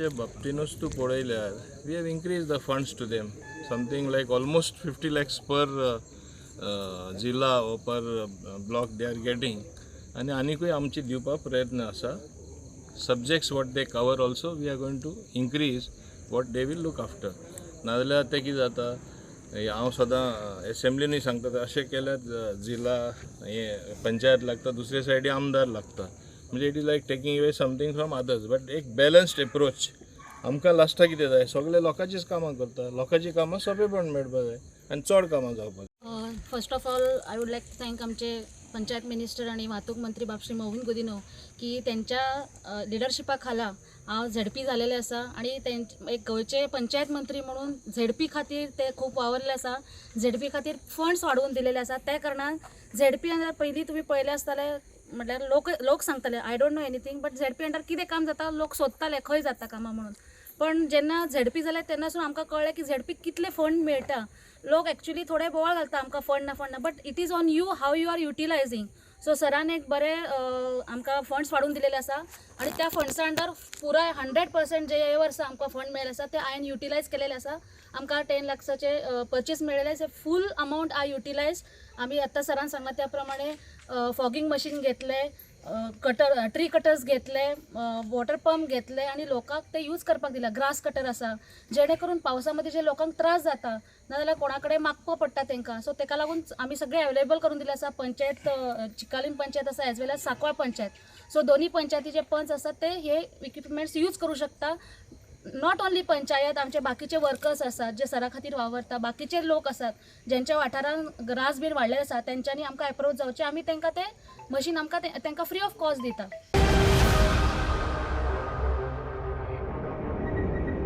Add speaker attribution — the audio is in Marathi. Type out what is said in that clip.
Speaker 1: वाटरचे बाबतीनूच तूं पळयल्यार we have increase the funds to them something like almost 50 lakhs per जिल्ला or per block they are getting आनी आनीकूय आमची दिवपाक प्रयत्न आसा subjects what they cover also we are going to increase what they will look after नाजाल्यार तें कितें जाता हांव सदां एसेंब्लीनूय सांगता अशें केल्यार जिल्ला हें पंचायत लागता दुसरे सायडी आमदार लागता म्हणजे it is like taking away something from others but एक बॅलन्स्ड एप्रोच आमकां लास्टाक कितें जाय सगळे लोकांचीच कामां करता लोकांची कामां सोंपेपण मेळपा जाय आनी चड कामां जावपाक
Speaker 2: first of all I would like to thank आमचे पंचायत मिनिस्टर आणि वाहतूक मंत्री बाबश्री मोहन गुदिनो की त्यांच्या लिडरशिपा खाला हांव झेडपी जालेले आसा आणि एक गोंयचे पंचायत मंत्री म्हणून झेडपी खातीर ते खूब वावरले आसा झेडपी खातीर फंड्स वाडोवन दिलेले आसा त्या कारणान झेडपी अंडर पयलीं तुमी पळयलें आसतलें म्हटल्यार लोक सांगताले I don't know anything but ZP under कितें काम जाता लोक सोदताले खंय जाता कामां म्हणून पण जेन्ना झेडपी जालें तेन्नासून आमकां कळ्ळें की झेडपी कितले फंड मेळटा लोक एक्चुअली थोडे बोवाळ घालता आमकां फंड ना but it is on you how you are utilising so सरान एक बरें आमकां फंड्स वाडून दिलेले आसा आनी त्या फंड्सा अंडर पुराय 100% जे हे वर्सा आमकां फंड मेळ्ळे आसा ते हांवें युटिलायज केलेले आसा आमकां 10 lakhsचे परचेस मेळ्ळेले से फूल अमावंट आय युटिलायज आमी आतां सरान सांगला त्या प्रमाणे फॉगिंग मशीन घेतले ट्री कटर्स घेतले वॉटर पंप घेतले आणि लोकांक ते यूज करपाक दिला ग्रास कटर आसा जेणे करून पावसामध्ये जे लोकांक त्रास जाता नाजाल्यार कोणा कडेन मागपा पडटा तांकां सो ताका लागून आमी सगळे अवेलेबल करून दिले आसा पंचायत चिकालीम पंचायत आसा एज वेल एज सांकवाळ पंचायत सो दोन्ही पंचायती जे पंच आसात ते हे इक्विपमेंट्स यूज करू शकता नॉट ओन्ली पंचायत आमचे बाकीचे वर्कर्स असतात जे सरा खातीर वावरता बाकीचे लोक असतात ज्यांच्या वाठारान ग्रास बीन वाडले आसा तेंच्यांनी आमकां एप्रोच जावचे आमी तांकां ते मशीन आमकां तांकां फ्री ऑफ कॉस्ट दिता